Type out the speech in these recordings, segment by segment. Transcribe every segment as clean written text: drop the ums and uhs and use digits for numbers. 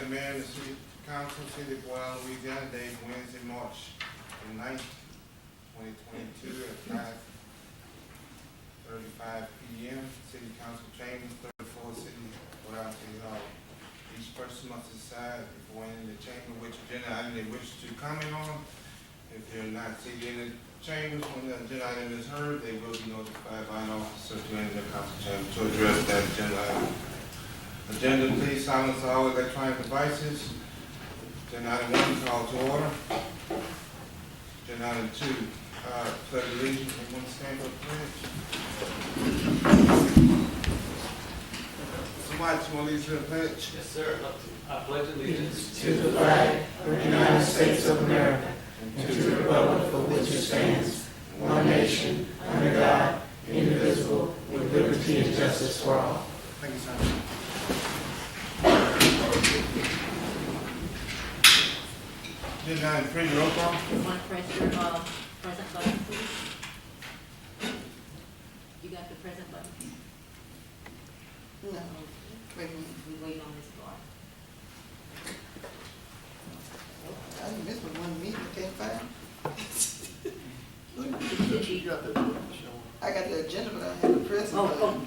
the mayor and the city council, city of Guadalupe, Louisiana, date Wednesday, March 9th, 2022 at 5:35 p.m. City council chambers, 34 City, Guadalupe City Hall. Each person must decide before entering the chamber which agenda item they wish to comment on. If they're not seated in the chambers when the agenda item is heard, they will be notified by an officer to enter the council chamber to address that agenda item. Agenda, please silence all electronic devices. Agenda item 1, call to order. Agenda item 2, pledge allegiance. Everyone stand for the pledge. Somebody want to lead to the pledge? Yes, sir. I pledge allegiance to the flag of the United States of America and to the republic for which it stands, one nation, under God, indivisible, with liberty and justice for all. Thank you, sir. Agenda item 3, roll call. You want to press your present button, please? You got the present button? No, wait a minute. We wait on this part. I missed one meeting, can't find. You got the show. I got the agenda, but I don't have the present Oh, button.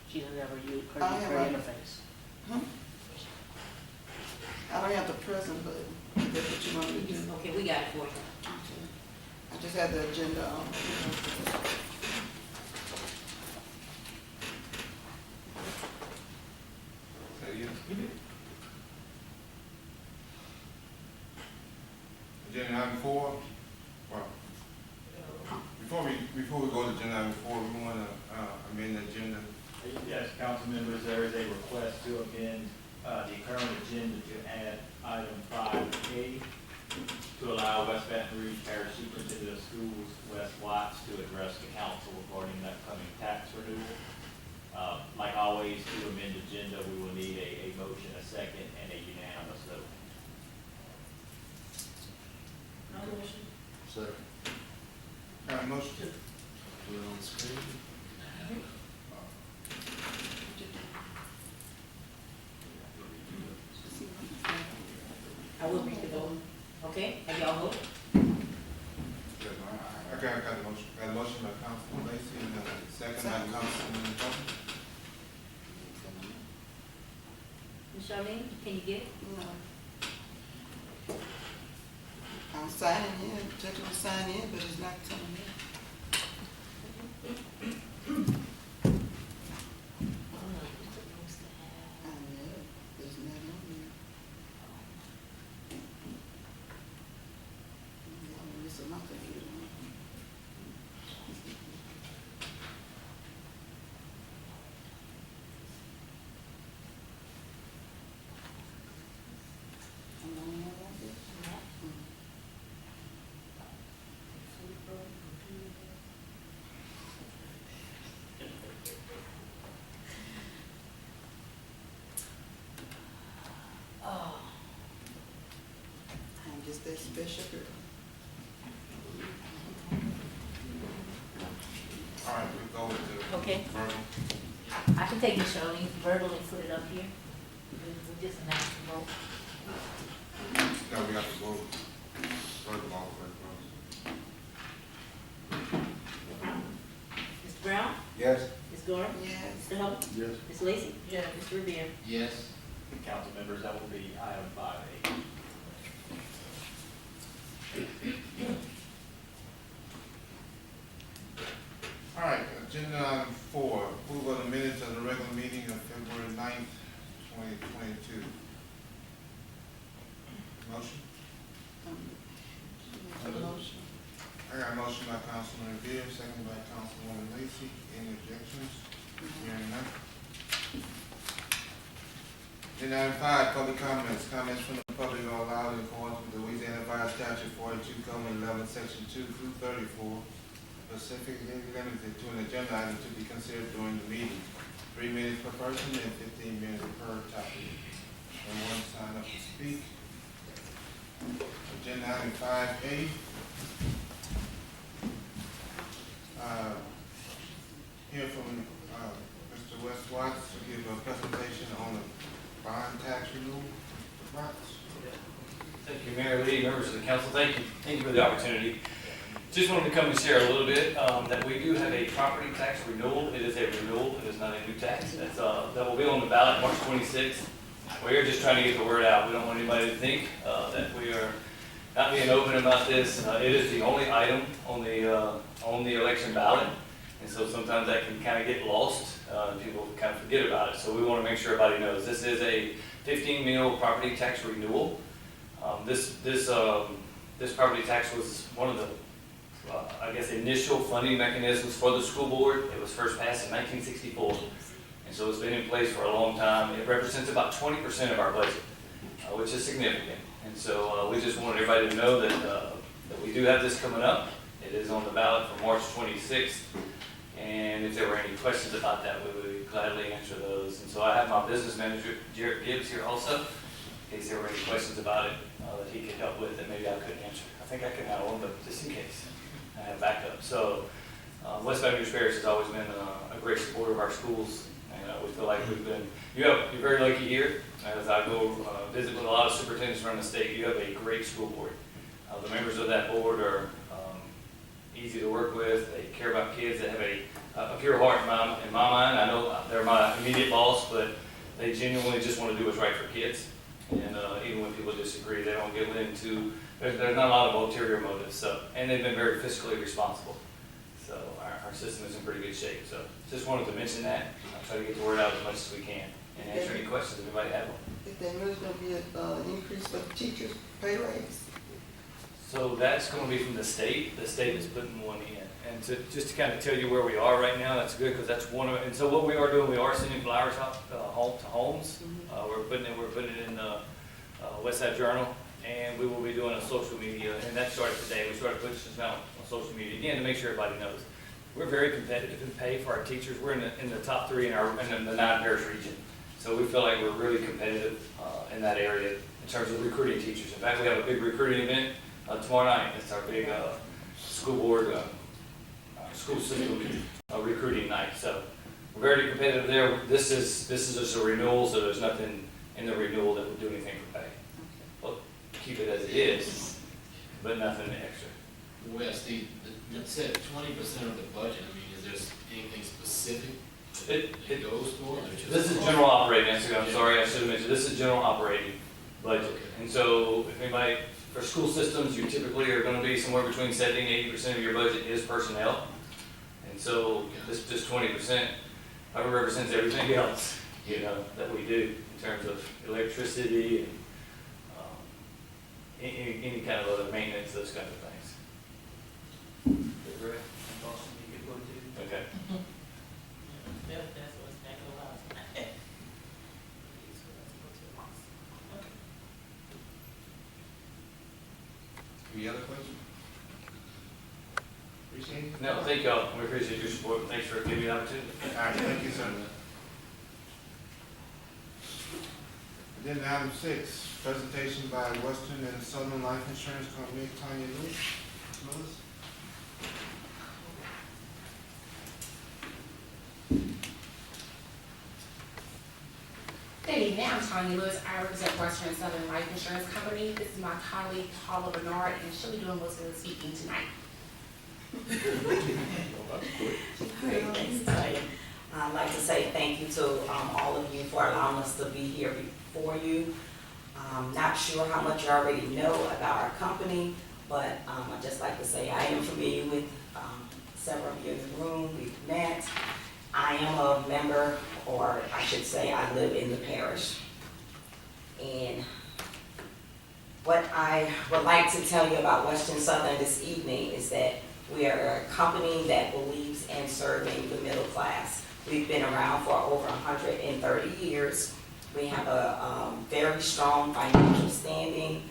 She doesn't have her I her have a- interface. Huh? I don't have the present button. That's what you want me to do. Okay, we got it for you. Okay. I just had the agenda on. Say it again. Agenda item 4. Well, before we go to agenda item 4, we want to amend the agenda. Yes, council members, there is a request to amend the current agenda to add item 5A to allow West Baton Rouge Parish Superintendent of Schools, Wes Watts, to address the council regarding the upcoming tax renewal. Like always, to amend the agenda, we will need a motion, a second, and a unanimous vote. Second. Got a motion? Do it on the screen. I will read the vote. Okay, have y'all voted? Okay, I got the motion. Got a motion by Councilman Lacy and a second by Councilman Butler. Ms. Charlene, can you get it? No. I'm signing in, checking to sign in, but it's not coming in. I know, there's not on there. I'm missing my computer. I'm the only one like this? Oh. I'm just that special girl. All right, we'll go with the Okay. verbal. I can take Ms. Charlene verbally and put it up here. We just announced the vote. No, we have to vote. Verbal all the way across. Mr. Brown? Yes. Ms. Gordon? Yes. Mr. Hubble? Yes. Ms. Lacy? Yes. Mr. Revere? Yes. Council members, that will be item 5A. All right, agenda item 4, approval of the minutes of the regular meeting of February 9th, 2022. Motion? Make a motion. I got a motion by Councilman Revere, second by Councilwoman Lacy. Any objections? Hearing none. Agenda item 5, public comments. Comments from the public are allowed in accordance with the Louisiana Revised Statute 42:11, Section 2 through 34, specifically limited to an agenda item to be considered during the meeting. 3 minutes per person and 15 minutes per topic. No one sign up to speak. Agenda item 5A. Hear from Mr. Wes Watts to give a presentation on the bond tax renewal. Mr. Watts? Thank you, Mayor Lee, members of the council. Thank you for the opportunity. Just wanted to come and share a little bit that we do have a property tax renewal. It is a renewal. It is not a new tax. That will be on the ballot March 26th. We are just trying to get the word out. We don't want anybody to think that we are not being open about this. It is the only item on the election ballot, and so sometimes that can kind of get lost. People kind of forget about it. So we want to make sure everybody knows this is a 15 mil property tax renewal. This property tax was one of the initial funding mechanisms for the school board. It was first passed in 1964, and so it's been in place for a long time. It represents about 20% of our budget, which is significant. And so we just wanted everybody to know that we do have this coming up. It is on the ballot for March 26th, and if there were any questions about that, we would gladly answer those. And so I have my business manager, Jared Gibbs, here also, in case there were any questions about it that he could help with that maybe I couldn't answer. I think I could handle them, but just in case, I have backup. So West Baton Rouge Parish has always been a great supporter of our schools, and we feel like you're very lucky here. As I go visit with a lot of superintendents around the state, you have a great school board. The members of that board are easy to work with. They care about kids. They have a pure heart in my mind. I know they're my immediate boss, but they genuinely just want to do what's right for kids. And even when people disagree, they don't get into, there's not a lot of ulterior motives. So, and they've been very fiscally responsible. So our system is in pretty good shape. So just wanted to mention that. I'll try to get the word out as much as we can and answer any questions if anybody have one. If there is going to be an increase for teachers' pay raise? So that's going to be from the state. The state is putting one in. And just to kind of tell you where we are right now, that's good because that's one of it. And so what we are doing, we are sending flyers out home to homes. We're putting it in the West Side Journal, and we will be doing a social media. And that started today. We started pushing this out on social media again to make sure everybody knows. We're very competitive in pay for our teachers. We're in the top 3 in the 9 parish region. So we feel like we're really competitive in that area in terms of recruiting teachers. In fact, we have a big recruiting event tomorrow night. It's our big school board, school system recruiting night. So we're very competitive there. This is just a renewal, so there's nothing in the renewal that would do anything for pay. We'll keep it as it is, but nothing extra. Wes, you said 20% of the budget. I mean, is there anything specific it goes toward? This is general operating. I'm sorry, I should have mentioned. This is general operating budget. Okay. And so if anybody, for school systems, you typically are going to be somewhere between 70 and 80% of your budget is personnel. And so this 20% represents everything else, that we do in terms of electricity and any kind of other maintenance, those kind of things. Okay. That's what's back of the line. Any other questions? Appreciate it. No, thank y'all. We appreciate your support. Thanks for giving me the opportunity. All right, thank you, sir. Agenda item 6, presentation by Western and Southern Life Insurance Company, Tanya Lewis. Good evening, I'm Tanya Lewis. I represent Western Southern Life Insurance Company. This is my colleague Paula Bernard, and she'll be doing most of the speaking tonight. Great, thanks, Tanya. I'd like to say thank you to all of you for allowing us to be here before you. I'm not sure how much you already know about our company, but I'd just like to say I am familiar with several of you in the room. We've met. I am a member, or I should say I live in the parish. And what I would like to tell you about Western Southern this evening is that we are a company that believes in serving the middle class. We've been around for over 130 years. We have a very strong financial standing,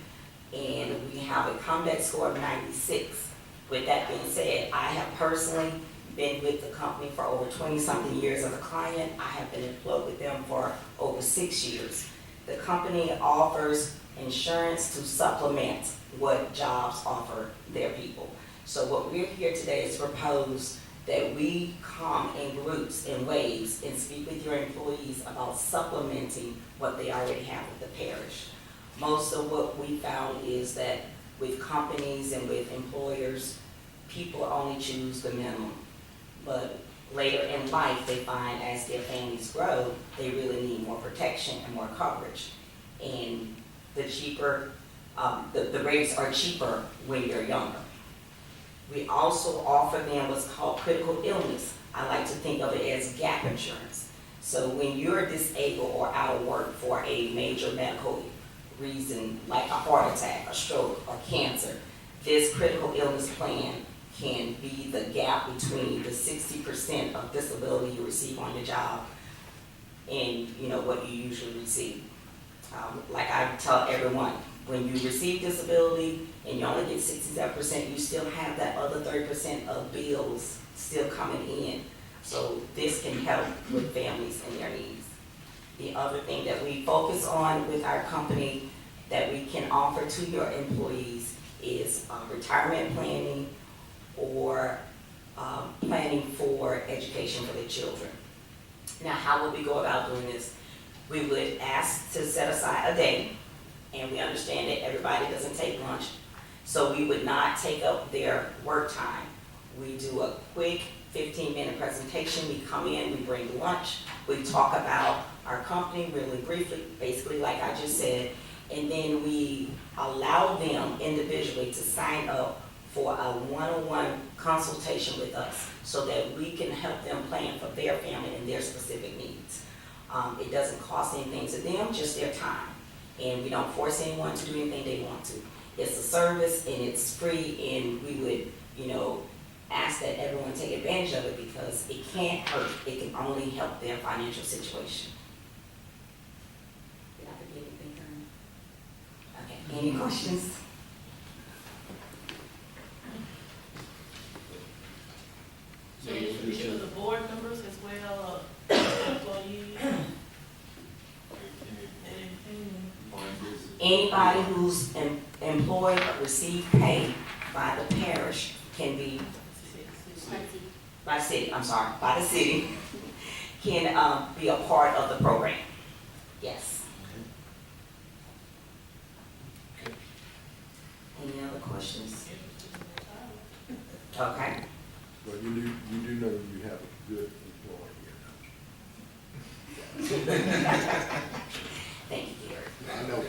and we have a combat score of 96. With that being said, I have personally been with the company for over 20-something years as a client. I have been employed with them for over 6 years. The company offers insurance to supplement what jobs offer their people. So what we're here today is to propose that we come in groups and waves and speak with your employees about supplementing what they already have with the parish. Most of what we found is that with companies and with employers, people only choose the minimum. But later in life, they find as their families grow, they really need more protection and more coverage. And the cheaper, the rates are cheaper when you're younger. We also offer them what's called critical illness. I like to think of it as gap insurance. So when you're disabled or out of work for a major medical reason, like a heart attack, a stroke, or cancer, this critical illness plan can be the gap between the 60% of disability you receive on your job and what you usually receive. Like I tell everyone, when you receive disability and you only get 67%, you still have that other 30% of bills still coming in. So this can help with families and their needs. The other thing that we focus on with our company that we can offer to your employees is retirement planning or planning for education for their children. Now, how would we go about doing this? We would ask to set aside a day, and we understand that everybody doesn't take lunch, so we would not take up their work time. We do a quick 15-minute presentation. We come in, we bring lunch, we talk about our company really briefly, basically like I just said, and then we allow them individually to sign up for a one-on-one consultation with us so that we can help them plan for their family and their specific needs. It doesn't cost anything to them, just their time. And we don't force anyone to do anything they want to. It's a service and it's free, and we would, ask that everyone take advantage of it because it can't hurt. It can only help their financial situation. Did I forget anything, Karen? Okay, any questions? So these are the board members as well, employees? Anybody who's employed or received pay by the parish can be, by the city, can be a part of the program. Yes. Any other questions? Okay. But you do know you have a good employee here. Thank you, Gary. I know.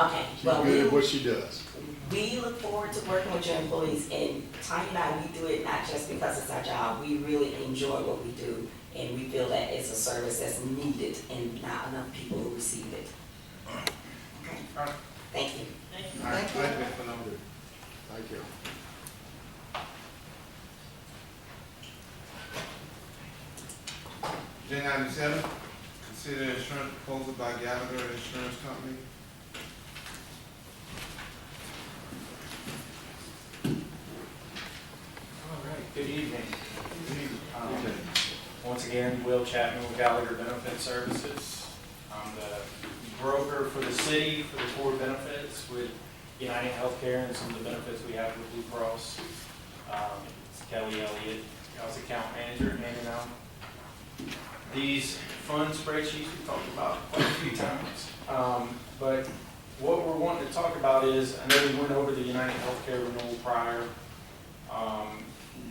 Okay, She's well, good at what she does. we look forward to working with your employees, and Tanya and I, we do it not just because it's our job. We really enjoy what we do, and we feel that it's a service that's needed and not enough people who receive it. Okay, thank you. All right, thank you. Thank you. Agenda item 7, consider insurance proposal by Gallagher Insurance Company. All right, good evening. Once again, Will Chapman with Gallagher Benefit Services. I'm the broker for the city for the core benefits with United Healthcare and some of the benefits we have with Blue Cross. It's Kelly Elliott, I was account manager, handing out these fund spreadsheets we talked about quite a few times. But what we're wanting to talk about is, I know we went over the United Healthcare renewal prior.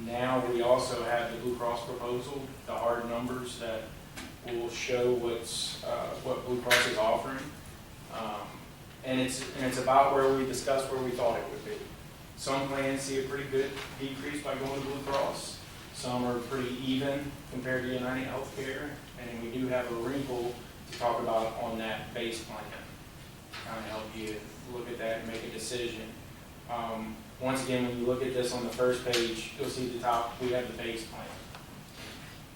Now we also have the Blue Cross proposal, the hard numbers that will show what Blue Cross is offering. And it's about where we discussed where we thought it would be. Some plans see a pretty good decrease by going to Blue Cross. Some are pretty even compared to United Healthcare, and we do have a wrinkle to talk about on that base plan. Kind of help you look at that and make a decision. Once again, when you look at this on the first page, you'll see the top, we have the base plan.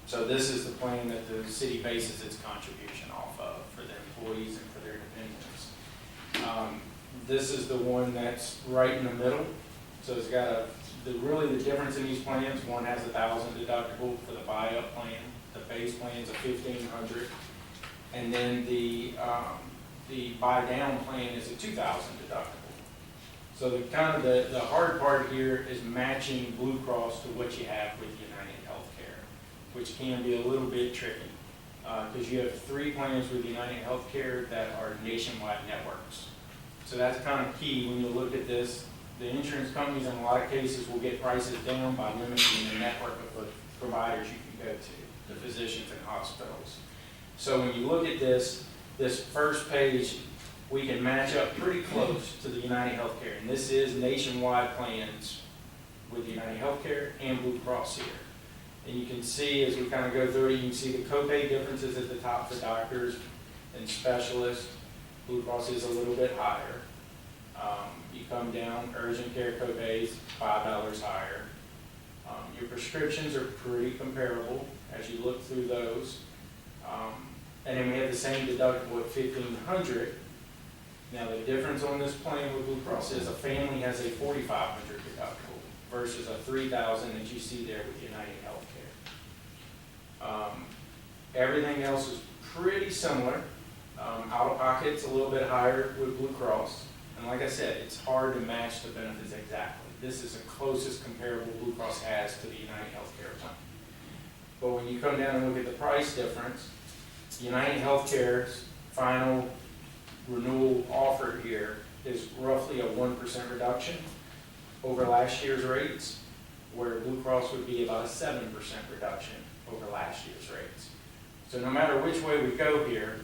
So this is the plan that the city bases its contribution off of for their employees and for their dependents. This is the one that's right in the middle. So it's got really the difference in these plans, one has $1,000 deductible for the buy-up plan, the base plan's a $1,500, and then the buy-down plan is a $2,000 deductible. So the hard part here is matching Blue Cross to what you have with United which can be a little bit tricky. Because you have 3 plans with United Healthcare that are nationwide networks. So that's kind of key when you look at this. The insurance companies in a lot of cases will get prices down by limiting the network of providers you can go to, the physicians and hospitals. So when you look at this first page, we can match up pretty close to the United Healthcare. And this is nationwide plans with United Healthcare and Blue Cross here. And you can see as we kind of go through it, you can see the copay differences at the top for doctors and specialists. Blue Cross is a little bit higher. You come down, urgent care copays, $5 higher. Your prescriptions are pretty comparable as you look through those. And then we have the same deductible at $1,500. Now the difference on this plan with Blue Cross is a family has a $4,500 deductible versus a $3,000 that you see there with United Healthcare. Everything else is pretty similar. Out of pocket's a little bit higher with Blue Cross. And like I said, it's hard to match the benefits exactly. This is the closest comparable Blue Cross has to the United Healthcare plan. But when you come down and look at the price difference, United Healthcare's final renewal offer here is roughly a 1% reduction over last year's rates, where Blue Cross would be about a 7% reduction over last year's rates. So no matter which way we go here,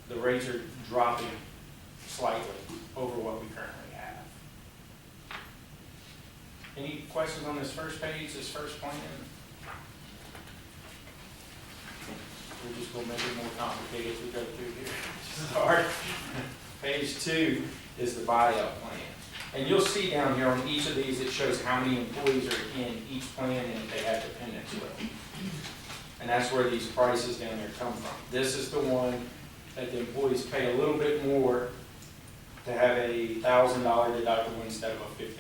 the rates are dropping slightly over what we currently have. Any questions on this first page, this first plan? We're just going to make it more complicated as we go through here. Start. Page 2 is the buyout plan. And you'll see down here on each of these, it shows how many employees are in each plan and if they have dependents with them. And that's where these prices down there come from. This is the one that the employees pay a little bit more to have a $1,000 deductible instead of a $1,500.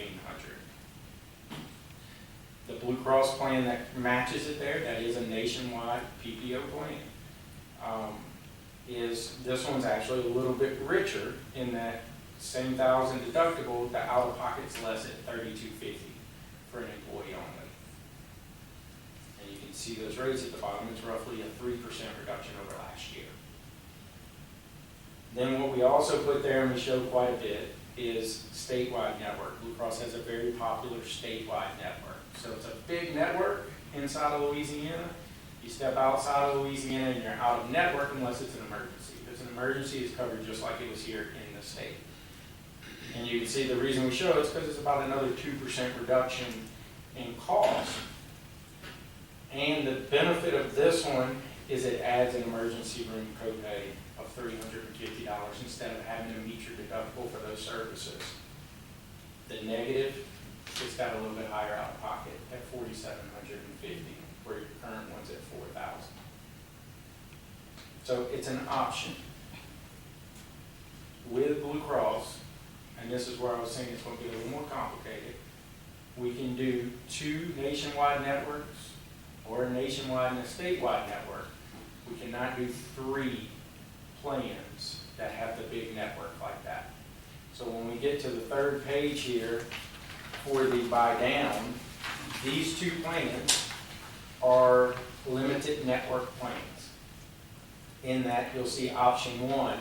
The Blue Cross plan that matches it there, that is a nationwide PPO plan, this one's actually a little bit richer in that same $1,000 deductible, the out-of-pocket's less at $3,250 for an employee only. And you can see those rates at the bottom, it's roughly a 3% reduction over last year. Then what we also put there, and we show quite a bit, is statewide network. Blue Cross has a very popular statewide network. So it's a big network inside of Louisiana. You step outside of Louisiana and you're out of network unless it's an emergency. If it's an emergency, it's covered just like it was here in the state. And you can see the reason we show it is because it's about another 2% reduction in cost. And the benefit of this one is it adds an emergency room copay of $350 instead of having to meet your deductible for those services. The negative, it's got a little bit higher out of pocket at $4,750, where your current one's at $4,000. So it's an option. With Blue Cross, and this is where I was saying it's going to be a little more complicated, we can do 2 nationwide networks or a nationwide and a statewide network. We cannot do 3 plans that have the big network like that. So when we get to the third page here for the buy down, these 2 plans are limited network plans. In that you'll see option 1,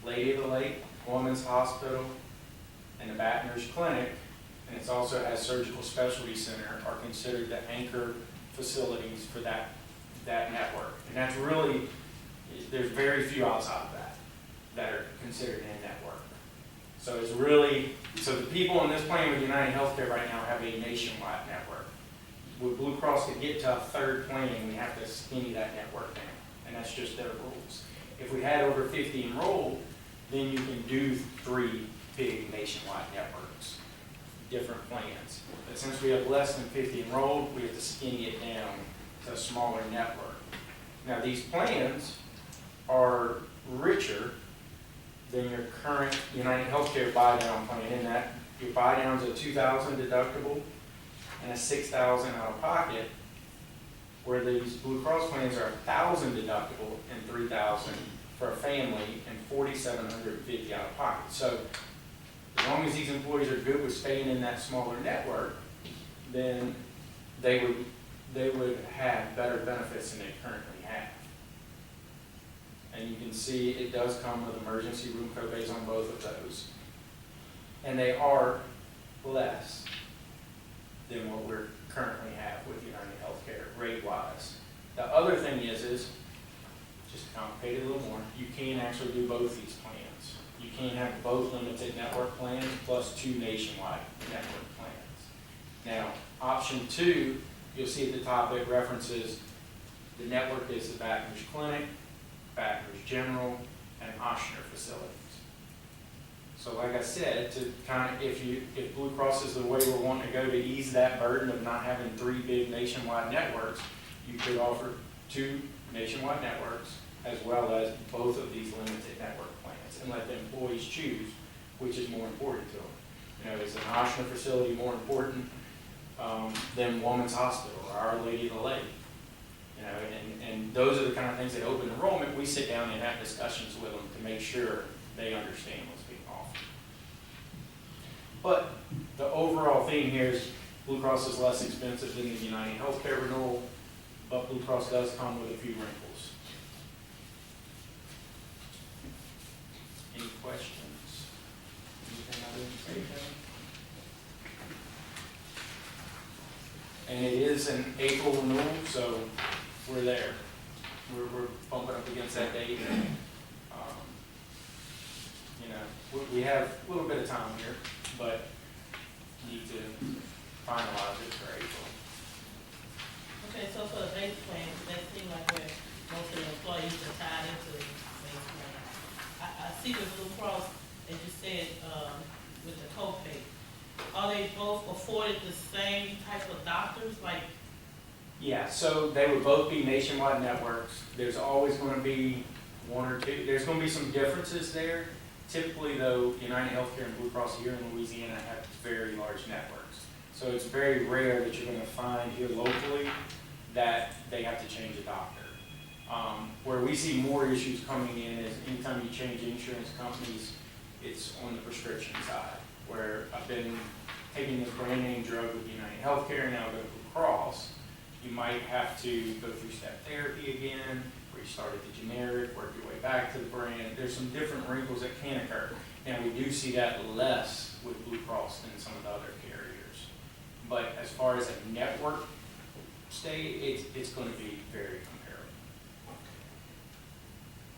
Lady of the Lake, Women's Hospital, and the Baton Rouge Clinic, and it also has Surgical Specialty Center, are considered the anchor facilities for that network. And that's really, there's very few outside of that are considered in network. So it's really, so the people in this plan with United Healthcare right now have a nationwide network. With Blue Cross, to get to a third plan, we have to skinny that network down, and that's just their rules. If we had over 50 enrolled, then you can do 3 big nationwide networks, different plans. But since we have less than 50 enrolled, we have to skinny it down to a smaller network. Now these plans are richer than your current United Healthcare buy-down plan, in that your buy-down is a $2,000 deductible and a $6,000 out of pocket, where these Blue Cross plans are $1,000 deductible and $3,000 for a family and $4,750 out of pocket. So as long as these employees are good with staying in that smaller network, then they would they would have better benefits than they currently have. And you can see it does come with emergency room copays on both of those. And they are less than what we're currently have with United Healthcare rate-wise. The other thing is just to complicate it a little more, you can actually do both these plans. You can have both limited network plans plus 2 nationwide network plans. Now, option 2, you'll see at the top it references the network is the Baton Rouge Clinic, Baton Rouge General, and Ochsner facilities. So like I said, to kind of, if Blue Cross is the way we're wanting to go to ease that burden of not having 3 big nationwide networks, you could offer 2 nationwide networks as well as both of these limited network plans and let the employees choose which is more important to them. You know, is an Ochsner facility more important than Women's Hospital or Our Lady of the Lake? You know, and those are the kind of things that open enrollment, we sit down and have discussions with them to make sure they understand what's being offered. But the overall theme here is Blue Cross is less expensive than the United Healthcare renewal, but Blue Cross does come with a few wrinkles. Any questions? Anything I didn't say, Kevin? And it is an April renewal, so we're there. We're bumping up against that date. You know, we have a little bit of time here, but need to finalize it for April. Okay, so for the base plan, that seems like where most of the employees are tied into the base plan. I see the Blue Cross, as you said, with the copay. Are they both afforded the same type of doctors, like? Yeah, so they would both be nationwide networks. There's always going to be 1 or 2. There's going to be some differences there. Typically, though, United Healthcare and Blue Cross here in Louisiana have very large networks. So it's very rare that you're going to find here locally that they have to change a doctor. Where we see more issues coming in is anytime you change insurance companies, it's on the prescription side, where I've been taking this brand name drug with United Healthcare, now go to Blue Cross. You might have to go through step therapy again, where you start at the generic, work your way back to the brand. There's some different wrinkles that can occur. Now, we do see that less with Blue Cross than some of the other carriers. But as far as a network state, it's going to be very comparable.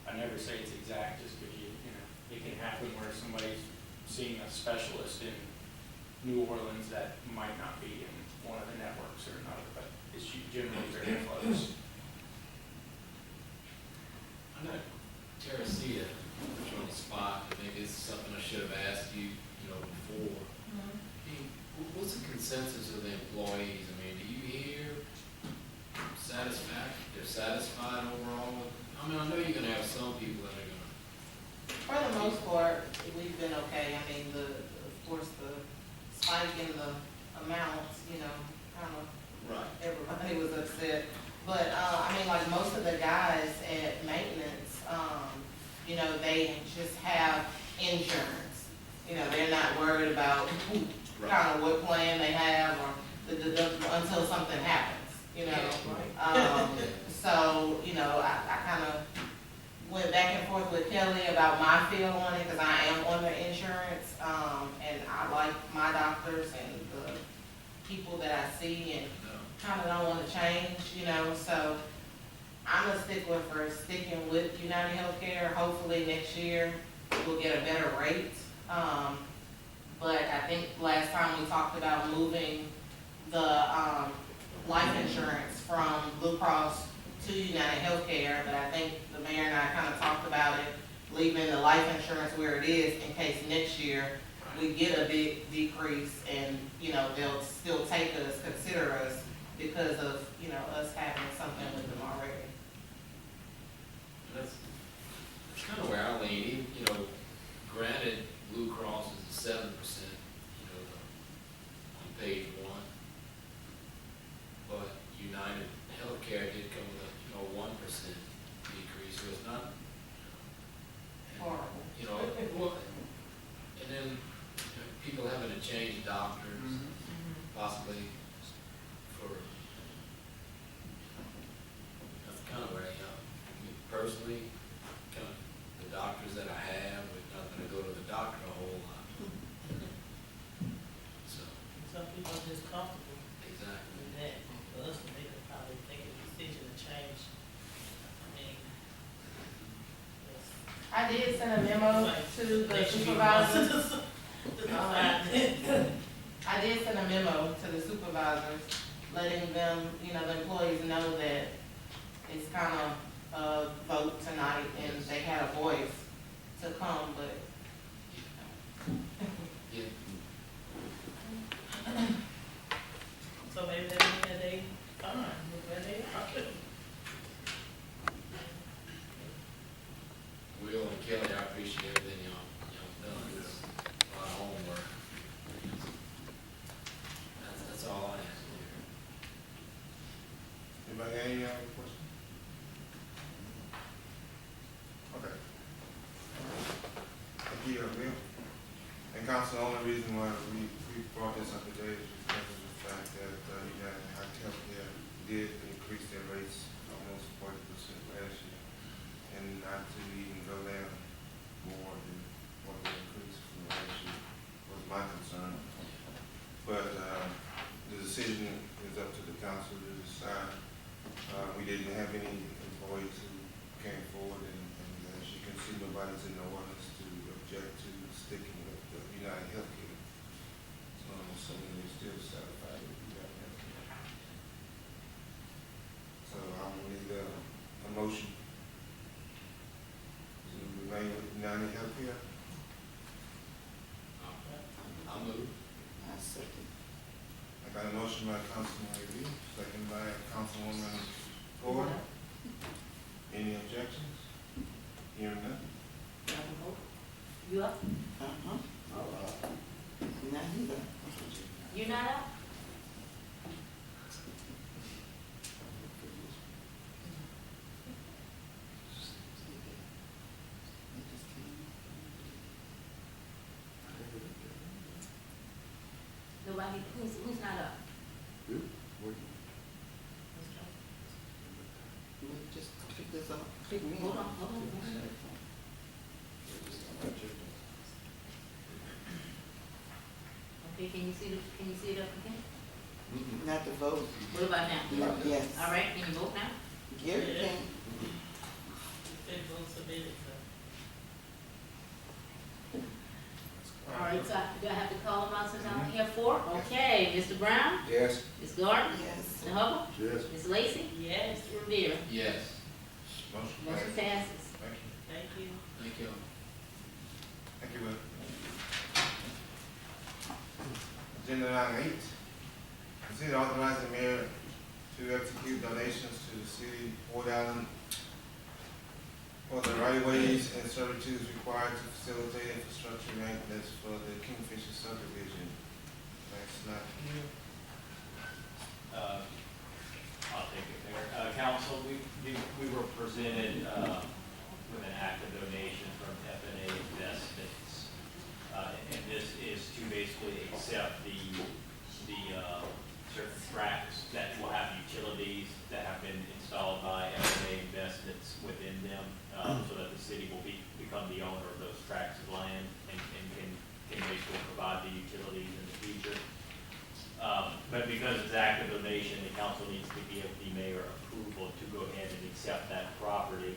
I never say it's exact just because you know, it can happen where somebody's seeing a specialist in New Orleans that might not be in one of the networks or another, but it's generally very close. I'm not Teresita, on the spot, and maybe it's something I should have asked you, before. I mean, what's the consensus of the employees? I mean, do you hear they're satisfied overall? I mean, I know you're gonna have some people that are gonna. For the most part, we've been okay. I mean, of course, the spike in the amounts, kind of, Right. everybody was upset. But, I mean, like most of the guys at maintenance, they just have insurance. They're not worried about kind of what plan they have or until something happens, So, I kind of went back and forth with Kelly about my feel on it because I am on the insurance, and I like my doctors and the people that I see and kind of don't want to change, so I'm a stickler for sticking with United Healthcare. Hopefully next year we'll get a better rate. But I think last time we talked about moving the life insurance from Blue Cross to United Healthcare, but I think the mayor and I kind of talked about it, leaving the life insurance where it is in case next year we get a big decrease and, they'll still consider us because of, us having something with them already. That's kind of where I lean. Granted, Blue Cross is 7%, on page 1, but United Healthcare did come with a 1% decrease, so it's not Horrible. And then people having to change doctors, possibly for personally, kind of the doctors that I have, we're not gonna go to the doctor a whole lot. So, Some people are just comfortable exactly. with that. For us to make a probably make a decision to change. I mean, it's I did send a memo to the they should be supervisors. responsible. I did send a memo to the supervisors, letting them, you know, the employees know that it's kind of a vote tonight and they had a voice to come, but Yeah, So maybe that means that they fine with where they are. Will and Kelly, I appreciate everything y'all done, it's a lot of homework. That's all I have to do. Anybody got any other questions? Okay. Thank you, Will. And council, the only reason why we brought this up today is because of the fact that, United Healthcare did increase their rates almost 40% last year. And not to even go down more than what they increased from last year was my concern. But, the decision is up to the council to decide. We didn't have any employees who came forward, and as you can see, nobody's in the ordinance to object to sticking with the United Healthcare. So I'm assuming they're still satisfied with United Healthcare. So I will need a motion to remain with United Healthcare. I'll move. I got a motion by Councilman Lee, second by Councilwoman Ford. Any objections? Hearing none? You up? You not up? Nobody, who's not up? Good. Wait. Just pick this up. Hold on. Okay, can you see it up again? Not to vote. What about now? Yes. All right, can you vote now? Gary can. All right, so do I have to call them out since I'm here for? Okay, Mr. Brown, Yes. Ms. Gordon, Yes. Mr. Hubble, Yes. Ms. Lacy, Yes. Mr. Revere. Yes, Motion Motion passes. passes. Thank you. Thank you. thank you. Thank you, Will. Agenda item 8. Consider authorizing the mayor to execute donations to the city of Port Allen for the right-of-ways and servitudes required to facilitate infrastructure maintenance for the Kingfisher subdivision. That's not here. I'll take it there. Council, we were presented with an active donation from F&A Investments. And this is to basically accept the certain tracks that will have utilities that have been installed by F&A Investments within them, so that the city will become the owner of those tracts of land and can basically provide the utilities in the future. But because it's active donation, the council needs to give the mayor approval to go ahead and accept that property.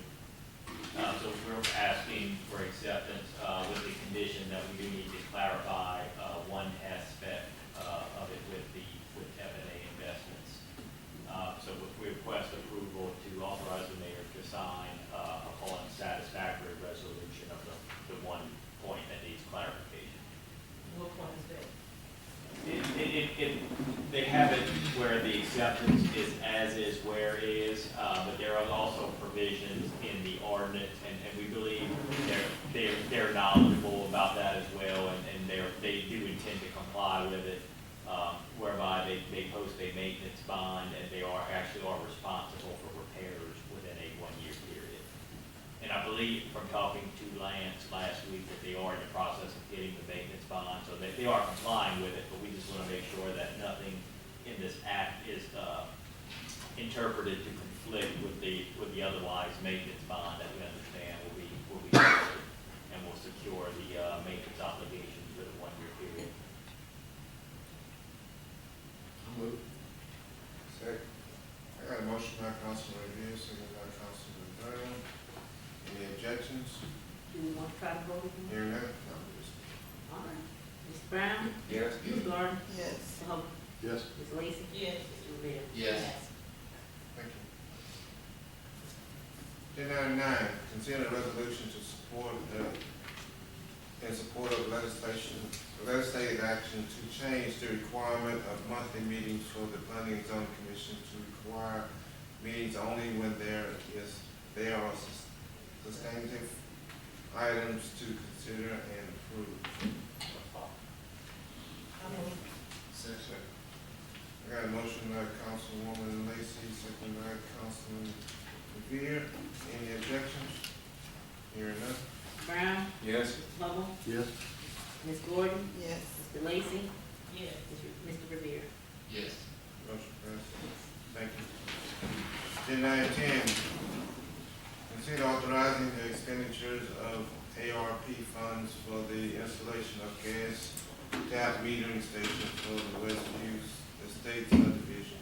So we're asking for acceptance with the condition that we do need to clarify one aspect of it with F&A Investments. So we request approval to authorize the mayor to sign upon satisfactory resolution of the one point that needs clarification. What point is that? They have it where the acceptance is as is, where is, but there are also provisions in the ordinance, and we believe they're knowledgeable about that as well, and they do intend to comply with it, whereby they post a maintenance bond, and they actually are responsible for repairs within a 1-year period. And I believe from talking to Lance last week that they are in the process of getting the maintenance bond, so they are complying with it, but we just want to make sure that nothing in this act is interpreted to conflict conflict with the otherwise maintenance bond that we understand will be covered, and will secure the, maintenance obligations for the 1-year period. I'll move. Second. I got a motion by Councilman Revere, second by Councilman Brown. Any objections? Do we want to try to vote again? Hearing none? All right. Mr. Brown? Yes. Ms. Gordon? Yes. Mr. Hubble? Yes. Ms. Lacy? Yes. Mr. Rivera? Yes. Thank you. Agenda item 9, consider a resolution to support, in support of legislative action to change the requirement of monthly meetings for the Planning and Zoning Commission to require meetings only when there are substantive items to consider and approve. Second. I got a motion by Councilwoman Lacy, second by Councilman Revere. Any objections? Hearing none? Brown? Yes. Mr. Hubble? Yes. Ms. Gordon? Yes. Mr. Lacy? Yes. Mr. Rivera? Yes. Motion passes. Thank you. Agenda item 10, consider authorizing the expenditures of ARP funds for the installation of gas tap metering stations for the Westview Estate subdivision.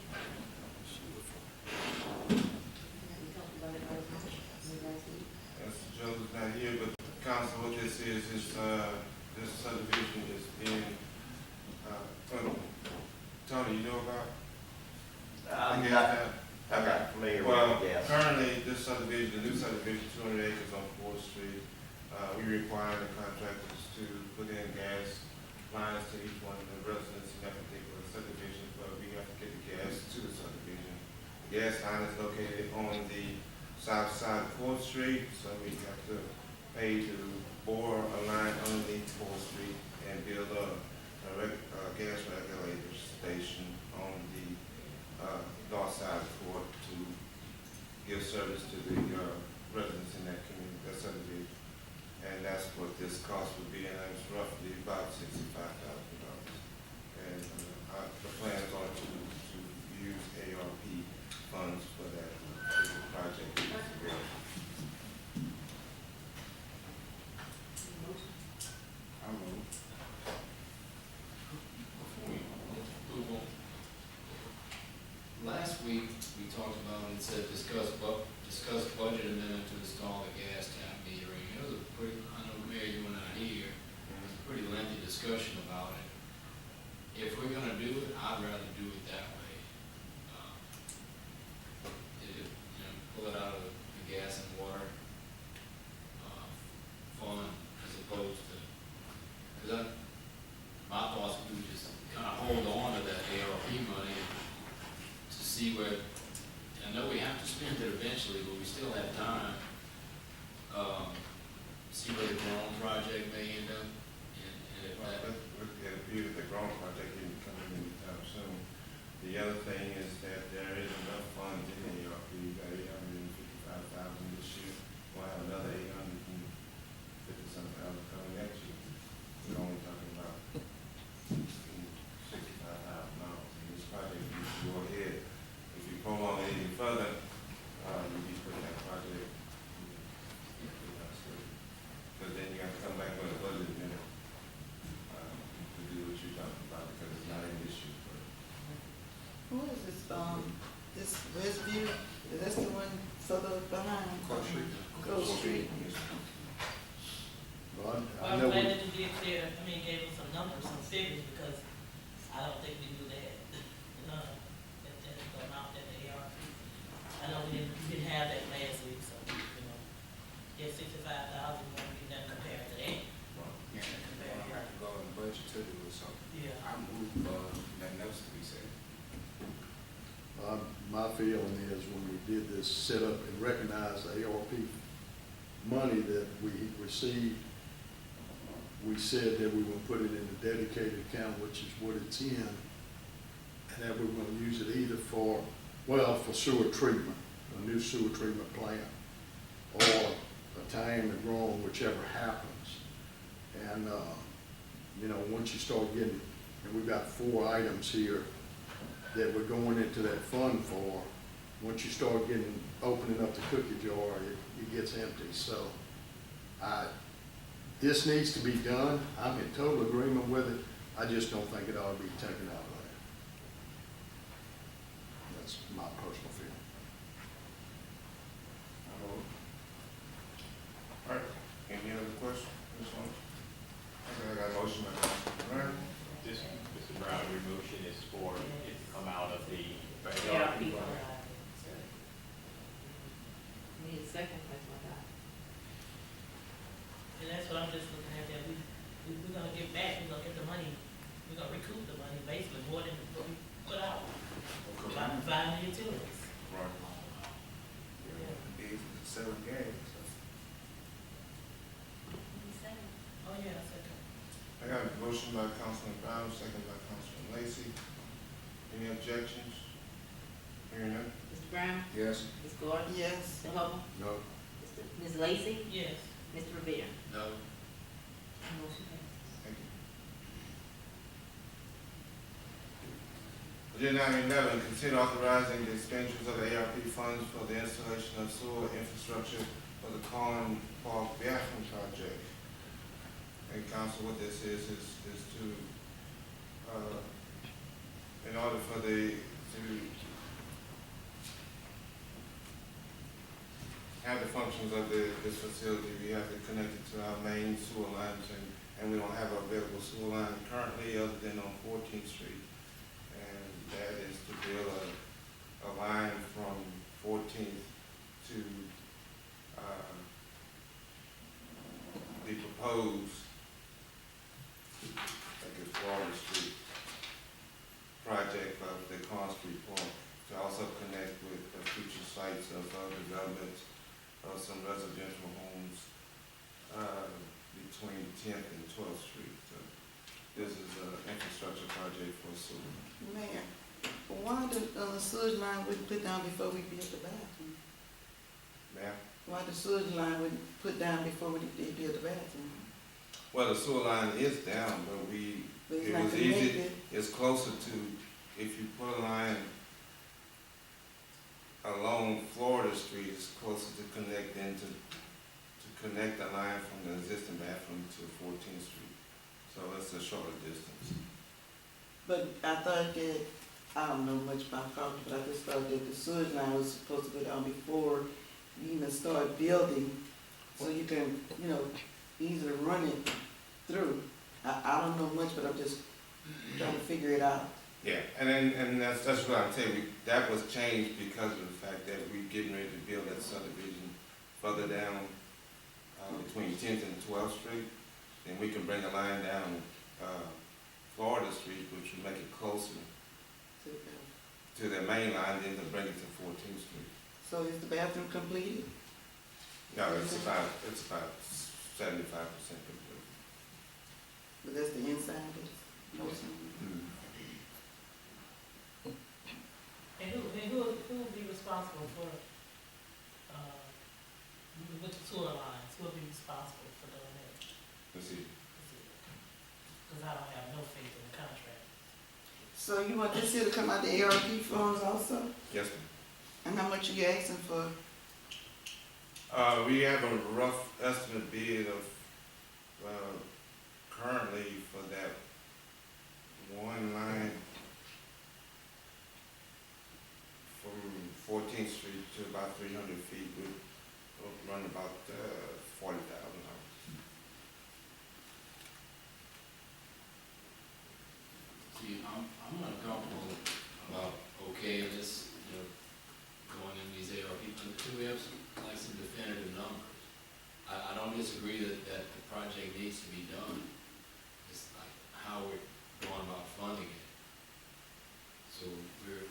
Joe's not here, but council, what this is, this subdivision is being, Tony, you know about? I'm not familiar Well, with it, yes. currently, this subdivision, the new subdivision, 200 acres on 4th Street, we require the contractors to put in gas lines to each one of the residents in that particular subdivision, but we have to get the gas to the subdivision. The gas line is located on the south side of 4th Street, so we have to pay to bore a line underneath 4th Street and build a gas regulator station on the north side of Fort to give service to the residents in that community, that subdivision. And that's what this cost would be, and it's roughly about $65,000. And the plans are to use ARP funds for that project. I'll move. Before we move on, last week, we talked about, it said discuss budget amendment to install the gas tap metering. It was a pretty, I know, Mayor, you were not here, it was a pretty lengthy discussion about it. If we're gonna do it, I'd rather do it that way. Pull it out of the gas and water fund as opposed to, because my thoughts, we would just kind of hold on to that ARP money to see where, I know we have to spend it eventually, but we still have time. See where the drone project may end up, and if Well, that, look at the view of the Grove project isn't coming anytime soon. The other thing is that there is enough funds in the ARP. You got 855,000 this year. We'll have another 850-some thousand coming next year. We're only talking about $65,000. And this project needs to go ahead. If you prolong it any further, you'll be putting that project, because then you have to come back with a budget amendment to do what you're talking about, because it's not in this year's budget. Who is this Westview, is that the one further behind? Close Street. Close Street. Well, I I'm know glad we, that you did clear, gave us some numbers, some figures, because I don't think we do that. That's the amount that they are. I know we didn't have that last week, so, yeah, 65,000 won't be nothing compared to that. Yeah, I have to go in the budget to do it, so Yeah. I move, nothing else to be said. my feeling is when we did this set up and recognize the ARP money that we received, we said that we would put it in a dedicated account, which is what it's in, and that we were gonna use it either for sewer treatment, a new sewer treatment plant, or a tie-in to Grove, whichever happens. And, once you start getting, and we've got 4 items here that we're going into that fund for, once you start opening up the cookie jar, it gets empty. So, this needs to be done. I'm in total agreement with it. I just don't think it ought to be taken out of there. That's my personal feeling. All right, any other questions? This one? Okay, I got a motion by Councilman Brown. This, Mr. Brown, your motion is for it to come out of the Yeah, ARP people. fund. Need a second, that's my God. And that's what I'm just looking at, that we're gonna get back, we're gonna get the money, we're gonna recoup the money, basically, more than what we put out. By providing the utilities. Right. These are the 7 games. So. Oh, yeah, second. I got a motion by Councilman Brown, second by Councilman Lacy. Any objections? Hearing none? Mr. Brown? Yes. Ms. Gordon? Yes. Mr. Hubble? No. Ms. Lacy? Yes. Mr. Revere? No. Motion passes. Thank you. Agenda item 11, consider authorizing the expenditures of the ARP funds for the installation of sewer infrastructure for the Collin Park bathroom project. And council, what this is to, in order for to have the functions of this facility, we have to connect it to our main sewer lines, and we don't have an available sewer line currently other than on 14th Street. And that is to build a line from 14th to the proposed, I guess, Water Street project of the Con Street Park, to also connect with the future sites of developments of some residential homes between 10th and 12th Street. So this is an infrastructure project for sewer. Mayor, why the sewage line wouldn't put down before we built the bathroom? Ma'am? Why the sewage line wouldn't put down before they built the bathroom? Well, the sewer line is down, but But it's it not was easy, connected. it's closer to, if you put a line along Florida Street, it's closer to connect connect the line from the existing bathroom to 14th Street. So it's a shorter distance. But I thought that, I don't know much about property, but I just thought that the sewage line was supposed to go down before you even start building, so you can, easily run it through. I don't know much, but I'm just trying to figure it out. Yeah, and that's what I'm saying, that was changed because of the fact that we're getting ready to build that subdivision further down, between 10th and 12th Street. Then we can bring a line down, Florida Street, which would make it closer to the main line, then to bring it to 14th Street. So is the bathroom completed? No, it's about 75% complete. But that's the inside, mostly. And who will be responsible for, with the sewer lines, who will be responsible for doing that? Let's see. Because I don't have no faith in the contract. So you want this here to come out the ARP funds also? Yes, ma'am. And how much are you asking for? We have a rough estimate bid of, currently for that one line from 14th Street to about 300 feet, we'll run about $40,000. See, I'm not comfortable about okaying this, going in these ARP, until we have some definitive numbers. I don't disagree that the project needs to be done. It's like how we're going about funding it. So we're,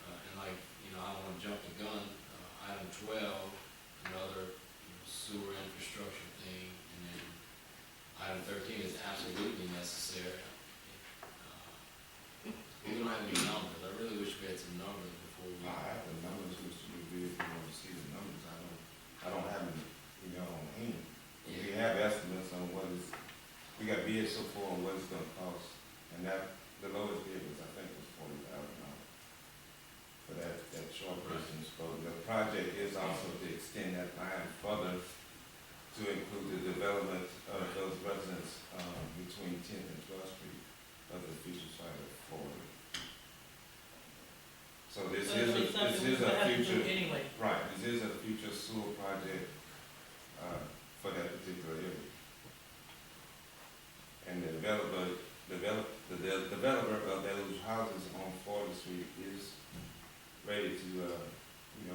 and like, I don't wanna jump the gun, item 12, another sewer infrastructure thing, and then item 13 is absolutely necessary. We don't have any numbers. I really wish we had some numbers before we. I have the numbers, Mr. Revere, if you want to see the numbers. I don't have them, on hand. We have estimates on what is, we got bids so far on what it's gonna cost. that line further to include the development of those residents, between 10th and 12th Street of the future site of Florida. So this So is, it's something this we is would a have to do future, anyway. right, this is a future sewer project, for that particular area. And the developer of those houses on 40th Street is ready to,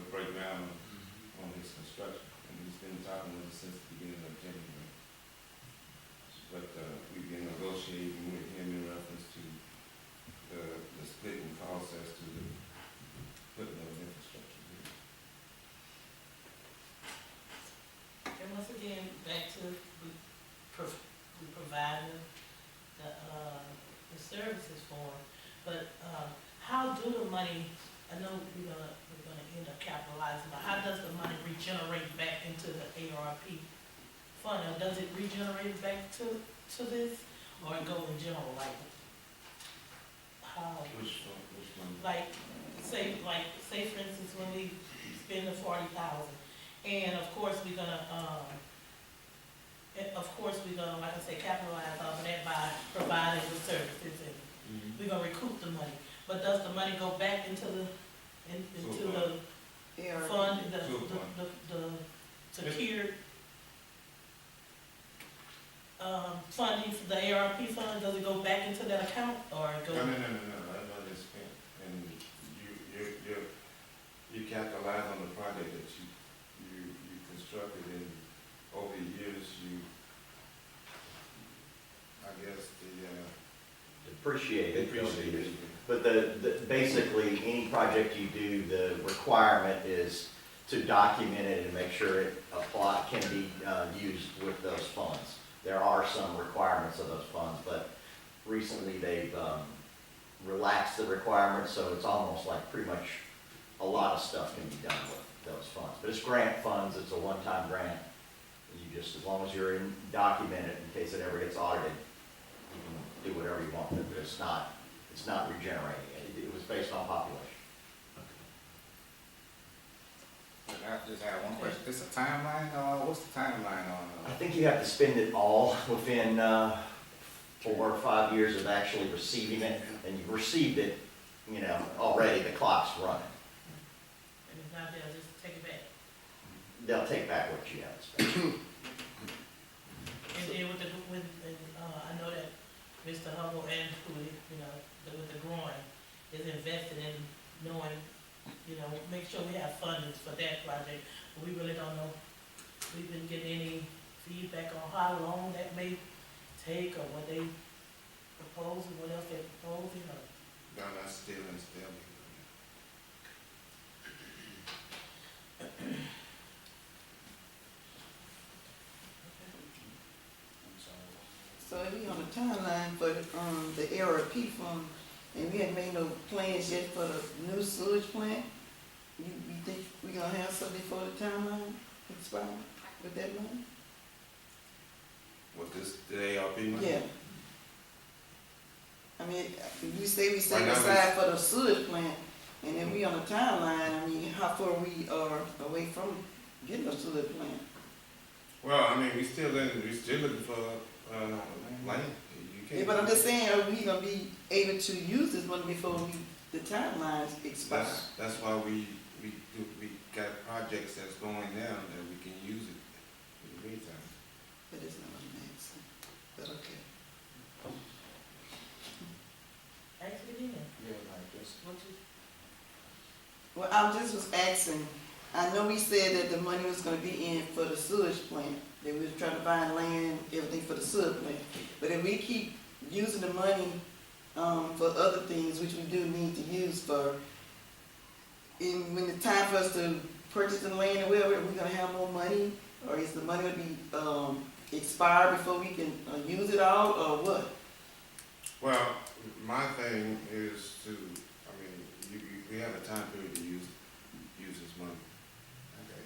break ground on his construction. And he's been talking with us since the beginning of January. But, we've been negotiating with him in reference to the splitting costs as to the putting of infrastructure here. And once again, back to we provide the services for them. But, how do the money, I know we're gonna end up capitalizing, but how does the money regenerate back into the ARP fund? Or does it regenerate back to this, or it go in general, like, how? Which one? Like, say for instance, when we spend the 40,000, and of course we're gonna, like I say, capitalize off of that by providing the services, and we're gonna recoup the money. But does the money go back into the fund, the secured, funding for the ARP fund? Does it go back into that account, or it go? No, that money is spent, and you capitalize on the project that you constructed, and over the years, Depreciate it. depreciate it. But basically, any project you do, the requirement is to document it and make sure it can be used with those funds. There are some requirements of those funds, but recently they've relaxed the requirements, so it's almost like pretty much a lot of stuff can be done with those funds. But it's grant funds, it's a one-time grant. You just, as long as you're documented in case it ever gets audited, you can do whatever you want with it, but it's not regenerating. It was based on population. I just had one question. Is a timeline, what's the timeline on? I think you have to spend it all within 4 or 5 years of actually receiving it, and you've received it, already, the clock's running. And if not, they'll just take it back. They'll take back what you have spent. And then I know that Mr. Hubble and with the growing is invested in knowing, make sure we have funding for that project. But we really don't know, we didn't get any feedback on how long that may take, or what they propose, or what else they're proposing, or. No, that's still in still. So we on the timeline for the ARP fund, and we haven't made no plans yet for the new sewage plant. You think we gonna have something before the timeline expire with that money? What the ARP money? Yeah. I mean, we say we set Right now aside for the sewage plant, and then we on the timeline, I mean, how far we are away from getting a sewage plant? Well, I mean, we still looking for, money. You can't. Yeah, but I'm just saying, are we gonna be able to use this money before the timelines expire? That's why we got projects that's going down that we can use it in the meantime. But it's not what I'm asking, but okay. Actually, then, Yeah, like this. what you, Well, I just was asking, I know we said that the money was gonna be in for the sewage plant, that we was trying to find land, everything for the sewage plant. But if we keep using the money, for other things, which we do need to use for, when it's time for us to purchase the land or whatever, we're gonna have more money? Or is the money gonna be, expired before we can, use it all, or what? Well, my thing is to, we have a time period to use this money. Okay.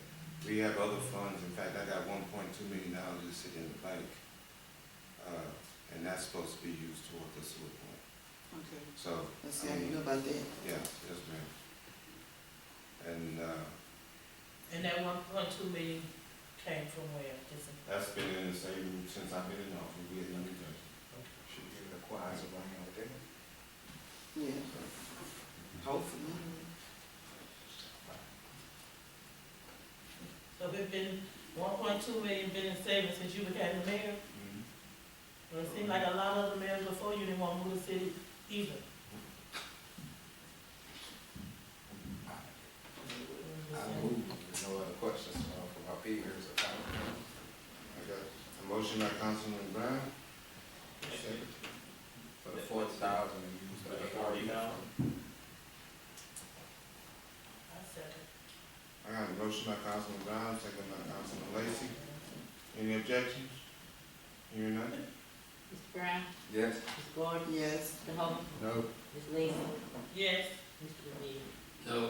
We have other funds, in fact, I got $1.2 million just sitting in the bank. And that's supposed to be used toward the sewer plant. Okay, So. let's see how you know about that. Yeah, yes, ma'am. And, And that 1.2 million came from where? Just in- That's been in the same since I've been in office, we had no return. Should give it a quiet, so bring it there. Yeah. Hopefully. So it's been 1.2 million been in savings since you became the mayor? Well, it seemed like a lot of the mayors before you didn't want to move the city either. I move, there's no other questions from our peers or comments. I got a motion by Councilman Brown. Second. For the 40,000 and use For the the 40,000? I second. I got a motion by Councilman Brown, second by Councilman Lacy. Any objections? Hearing none? Mr. Brown? Yes. Ms. Gordon? Yes. Mr. Hope? No, Ms. Lacy? Yes. Mr. Revere? No.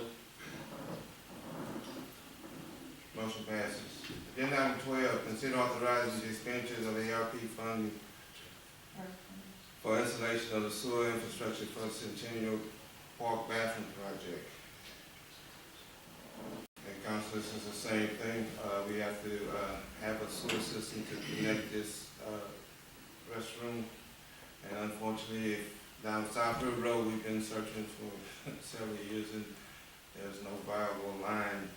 Motion passes. Agenda item 12, consider authorizing the expenditures of ARP funding for installation of the sewer infrastructure for the Centennial Park bathroom project. And council, this is the same thing. We have to have a sewer system to connect this restroom. And unfortunately, down South River Road, we've been searching for several years, and there's no viable line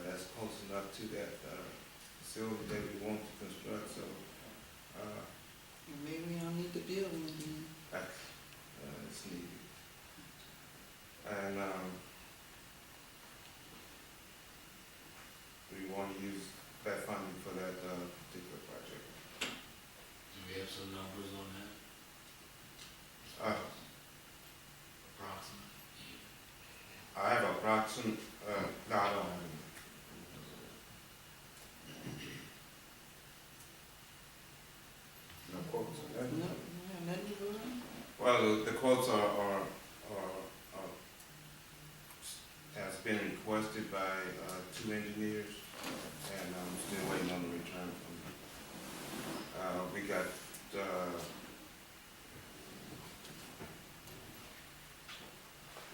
that's close enough to that facility that we want to construct. So Maybe we don't need to build one then. that's it's needed. And we want to use that funding for that particular project. Do we have some numbers on that? Approximate? I have approximate, no, I don't have any. No quotes on that. No, nothing to go on. Well, the quotes are has been requested by 2 engineers, and I'm still waiting on the return from them. We got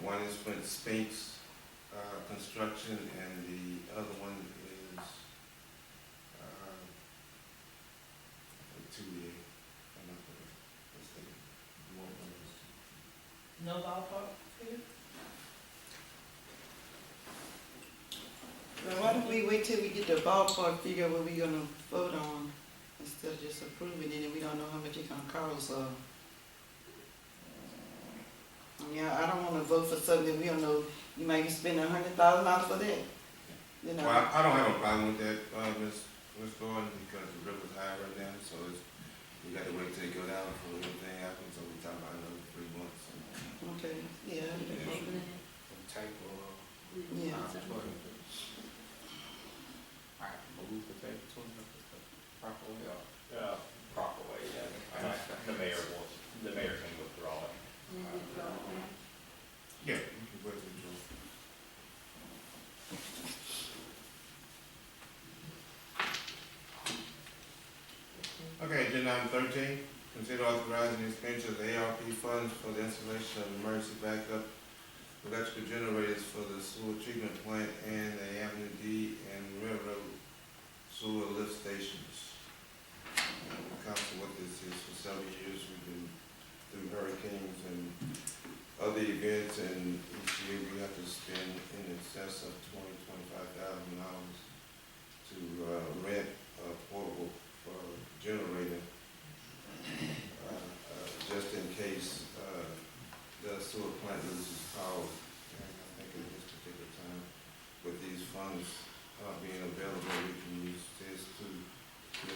one is with Spinks Construction, and the other one is 2A. I'm not mistaken. One of those two. No ballpark figure? Well, why don't we wait till we get the ballpark figure what we gonna vote on instead of just approving it and we don't know how much it gonna cost, Yeah, I don't wanna vote for something we don't know, you might be spending $100,000 for that, you know. Well, I don't have a problem with that, Ms. Gordon, because the river's high right now, so it's, we gotta wait till it go down before anything happens, so we talk about another 3 months. Okay, yeah, Type of, yeah. alright, move to take proper way or? Proper way, yeah. The mayor can withdraw it. Yeah, we can wait till June. Okay, agenda item 13, consider authorizing the expenditure of the ARP funds for the installation of emergency backup electrical generators for the sewer treatment plant and the Avenue D and Railroad sewer lift stations. Council, what this is, for several years, we've been through hurricanes and other events, and each year we have to spend in excess of $25,000 to rent a portable generator, just in case the sewer plant loses power. And I think at this particular time, with these funds being available, we can use this to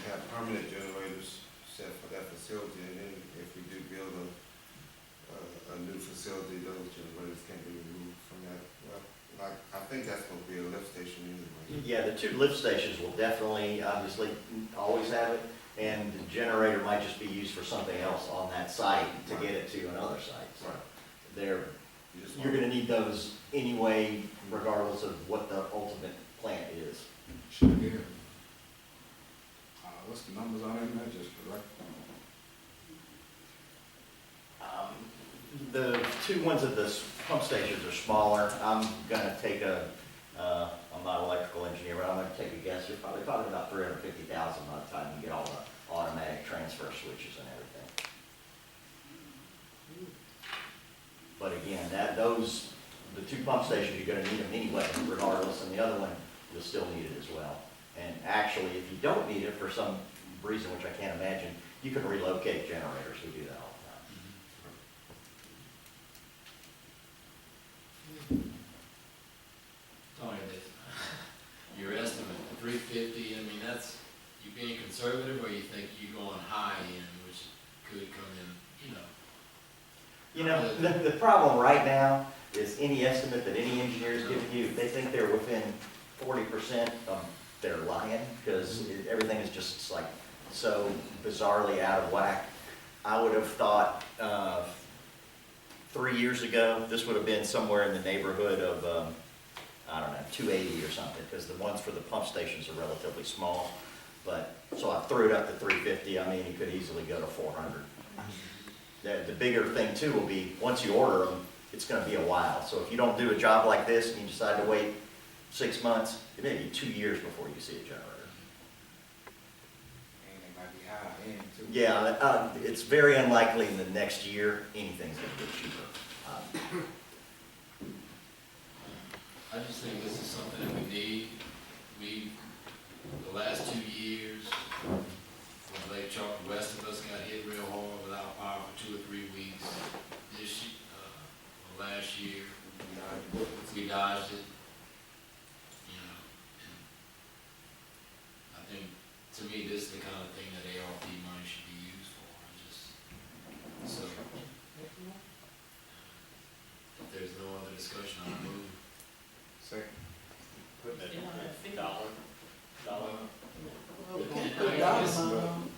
have permanent generators set for that facility, and then if we do build a new facility, those generators can be removed from that. Well, like, I think that's gonna be a lift station anyway. Yeah, the 2 lift stations will definitely, obviously, always have it, and the generator might just be used for something else on that site to get it to another site. So Right. you're gonna need those anyway, regardless of what the ultimate plant is. Should be. What's the numbers on it, just correct? The 2 ones at the pump stations are smaller. I'm gonna take I'm not an electrical electrical engineer, but I'm gonna take a guess, you're probably talking about $350,000 by the time you get all the automatic transfer switches and everything. But again, the two pump stations, you're gonna need them anyway, regardless, and the other one, you'll still need it as well. And actually, if you don't need it for some reason, which I can't imagine, you can relocate generators, we do that all the time. Tony, your estimate, 350, I mean, that's, you being conservative, or you think you're going high end, which could come in, you know? You know, the problem right now is any estimate that any engineer is giving you, they think they're within 40% of their lying, because everything is just like so bizarrely out of whack. I would have thought 3 years ago, this would have been somewhere in the neighborhood of, I don't know, 280 or something, because the ones for the pump stations are relatively small. But, so I threw it up to 350, I mean, you could easily go to 400. The bigger thing too will be, once you order them, it's gonna be a while. So if you don't do a job like this and you decide to wait 6 months, it may be 2 years before you see a generator. And they might be high end too. Yeah, it's very unlikely in the next year, anything's gonna get cheaper. I just think this is something that we need. The last 2 years, when Lake Chalk, the west of us got hit real hard without power for 2 or 3 weeks. Last year, we dodged it. You know, and I think, to me, this is the kind of thing that ARP money should be used for. So, if there's no other discussion, I'll move. Second. Put that They don't have figures. dollar. Well, we can't put dollars on.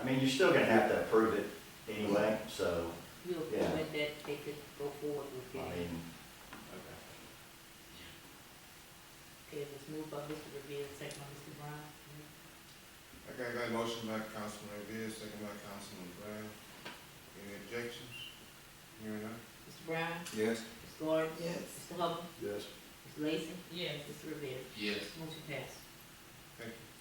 I mean, you're still gonna have to approve it anyway, so, You'll Yeah. that they could go forward with I it. mean, Okay, let's move by Mr. Revere, second by Mr. Brown. Okay, I got a motion by Councilman Revere, second by Councilman Brown. Any objections? Hearing none? Mr. Brown? Yes. Ms. Gordon? Yes. Mr. Hubble? Yes. Ms. Lacy? Yes. Mr. Revere? Yes. Motion passed. Thank you.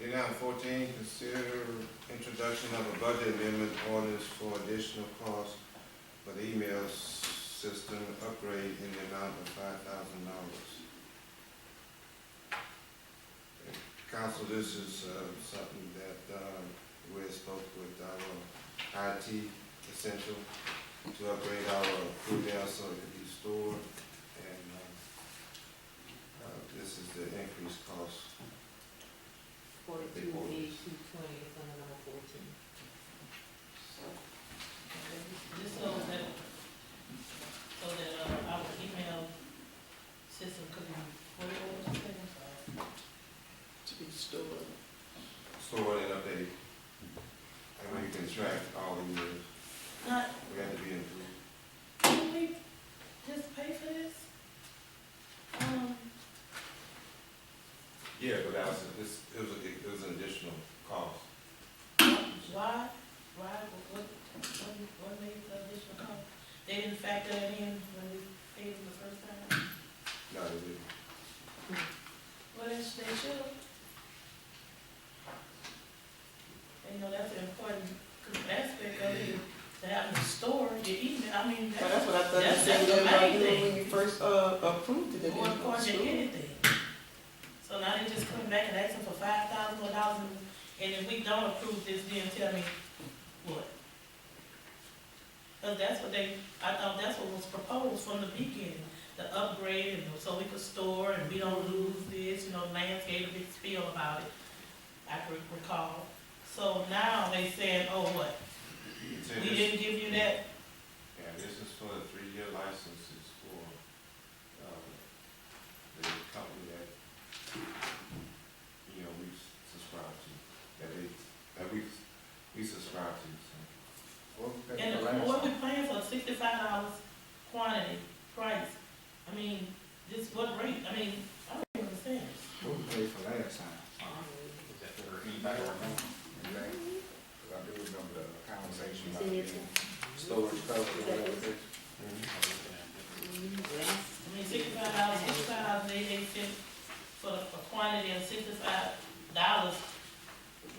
Item 14, consider introduction of a budget amendment orders for additional costs for the email system upgrade in the amount of $5,000. Council, this is something that we had spoke with our IT Essential to upgrade our food mail so it could be stored, and this is the increased cost. 42 is 220, it's under number 14. Just so that our email system could be, what was it, I'm sorry? To be stored. Store and update. And when you can track all the years, Not, we have to be improved. can we just pay for this? Yeah, but that was, it was an additional cost. Why, what made the additional cost? They didn't factor that in when we paid them the first time? No, they didn't. Well, they should. And, you know, that's an important aspect of it, to have them store your email, I mean, Well, that's what I thought you that's said the you were gonna main do thing. when you first approved it. More important than anything. So now they just coming back and asking for $5,000, and if we don't approve this, then tell me what? Cause that's what I thought that's what was proposed from the beginning, the upgrade, and so we could store and we don't lose this, you know, Lance gave a big spiel about it, I could recall. So now they saying, oh, what? So We this- didn't give you that? Yeah, this is for the 3-year licenses for, the company that, you know, we subscribe to, that we subscribe to, so. What was that And for last what we time? paying for, $65 quantity, price, I mean, this, what rate, I mean, I don't even understand. What we paid for last time? Was that for anybody remember? Anybody? 'Cause I do remember the conversation about the storage cover or whatever it is. I mean, $65, $65, 88 cents $655,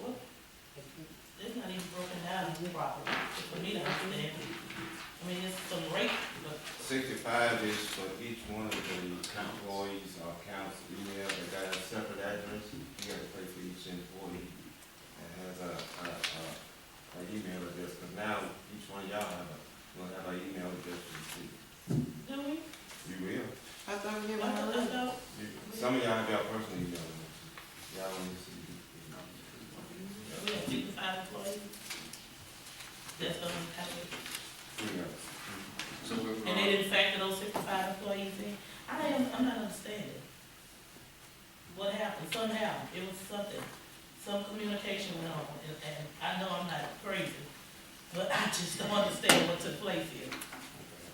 what? It's not even broken down properly, for me to understand. I mean, it's some rate, but 65 is for each one of the employees or accounts email that got a separate address. You gotta pay for each employee that has a email address, because now each one of y'all will have an email address to see. do we? You will. I thought we I had one already. thought- Some of y'all have your personal email address. Y'all don't need to see. we have 55 employees. That's gonna happen. So we're. And they didn't factor those 55 employees in? I'm not understanding. What happened? Something happened. It was something. Some communication went on, and I know I'm not crazy, but I just don't understand what took place here.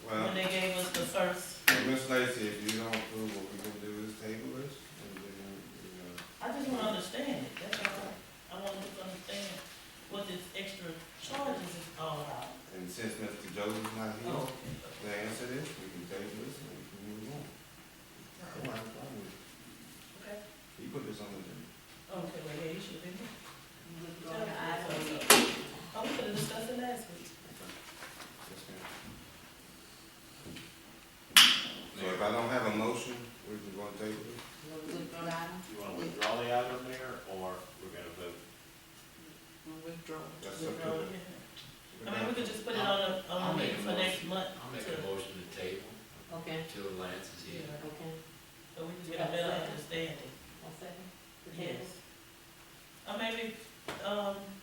Well, When they gave us the first, Ms. Lacy, if you don't approve, what we're gonna do is table this, and then, I just want to understand it. That's all. I want to understand what this extra charges is all about. and since Mr. Joseph's not here, Oh, the answer is, we can table this and we can move on. I don't have a problem with it. okay. He put this on the agenda. Okay, well, yeah, you should have been here. Go to item B. Oh, we could have discussed it last week. Yes, ma'am. So if I don't have a motion, we can go and table it. Withdraw the item. You wanna withdraw the item there, or we're gonna vote? Withdraw. That's up Withdraw to it, the. yeah. I mean, we could just put it on the I'll make meeting a for next motion. month. I'll make to- a motion to table Okay, until Lance is here. okay. So we can get a better understanding. One second. The Yes. table. Or maybe,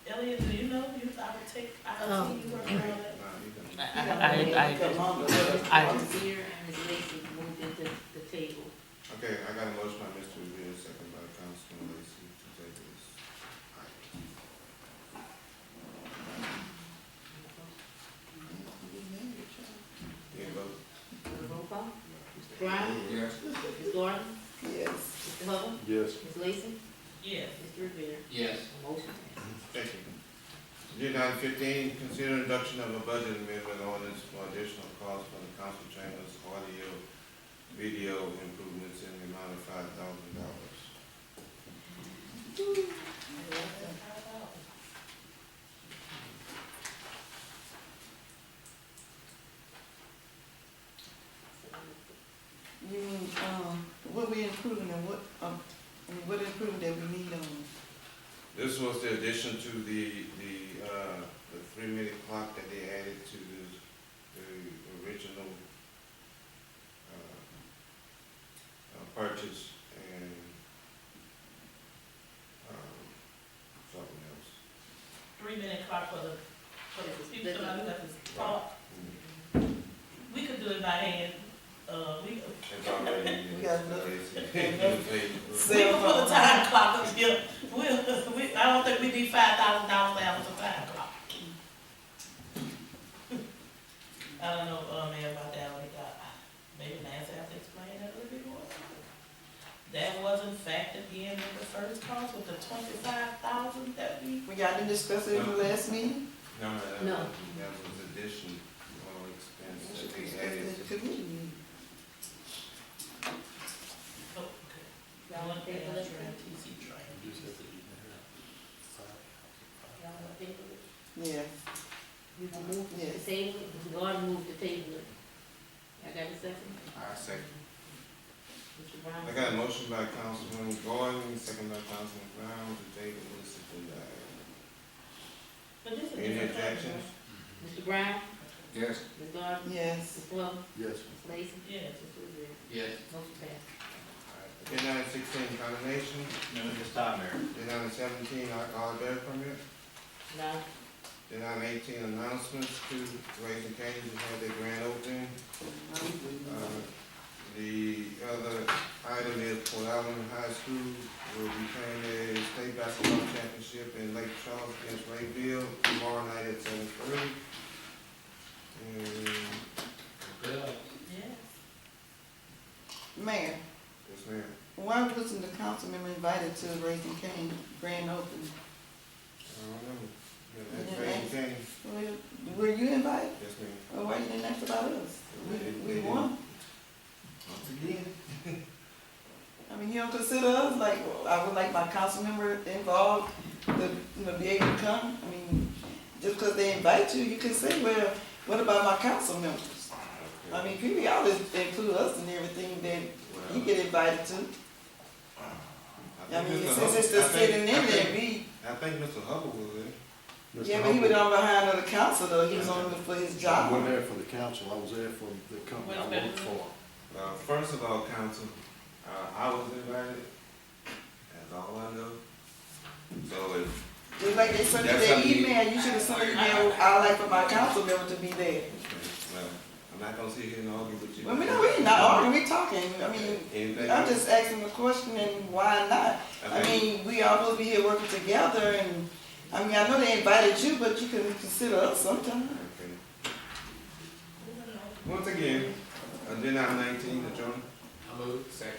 Elliot, do you know, I would take, I would see you working on that. Nah, you can. I was here and Ms. Lacy moved into the table. Okay, I got a motion by Mr. Revere, second by Councilman Lacy to table this. Any vote? Roll call. Mr. Brown? Yes. Ms. Gordon? Yes. Mr. Hubble? Yes. Ms. Lacy? Yes. Mr. Revere? Yes. The motion passes. Thank you. Agenda item 15, consider introduction of a budget amendment ordinance for additional costs for the council chambers audio, video improvements in the amount of $5,000. You mean, what we improving and what, I mean, what improvement that we need on? This was the addition to the 3-minute clock that they added to the original purchase and something else. 3-minute clock for the people that have to talk. Mm. We could do it by hand. We It's already. We got enough. we can put a time clock up here. I don't think we need $5,000 to have a time clock. I don't know, man, about that, maybe Nancy has to explain that a little bit more. That wasn't factored in with the first cost with the 25,000 that we. Well, y'all didn't discuss it in the last meeting? No, No. that was addition or expense that they Discussed added. it at the committee meeting. Oh, okay. Y'all want to table it? TC train. Y'all want to table it? Yeah. We will move to Yes. table it. Mr. Gordon moved to table it. Y'all got a second? I second. Mr. Brown? I got a motion by Councilman Gordon, second by Councilman Brown to table this agenda item. But this is Any different. objections? Mr. Brown? Yes. Ms. Gordon? Yes. Mr. Hubble? Yes. Ms. Lacy? Yes. Mr. Revere? Yes. Motion passes. Agenda item 16, condemnation. No, this time, Mayor. Agenda item 17, alcohol beverage permit. No? Agenda item 18, announcements to Raising Cane's to have their grand opening. The other item is Port Allen High School will be playing their state basketball championship in Lake Charles against Rayville tomorrow night at 7:30. And, Good. Yes. Mayor, yes, ma'am. why wasn't the council member invited to Raising Cane grand opening? I don't know. Yeah, that's Raising Cane. Were you invited? Yes, ma'am. Well, why you didn't ask about us? We won. Once again. I mean, you don't consider us, like, I would like my council member involved to, you know, be able to come. I mean, just because they invite you, you can say, well, what about my council members? I mean, people always include us in everything that you get invited to. I mean, since it's the sitting in there, I think Mr. Hubbard was there. Mr. yeah, but he was Hubbard, on behind of the council though, he was on for his I job. wasn't there for the council, I was there for the company I worked for. First of all, council, I was invited, that's all I know. So if, Just like they sent you That's their something you- email, you should have sent an email, I'd like for my council member to be there. well, I'm not gonna sit here and argue with you. Well, we're not arguing, we're talking, I mean, Anything I'm else? just asking the question and why not? I mean, we all supposed to be here working together and, I mean, I know they invited you, but you can consider us sometime. Okay. Once again, agenda item 19, adjourned. I move. Second.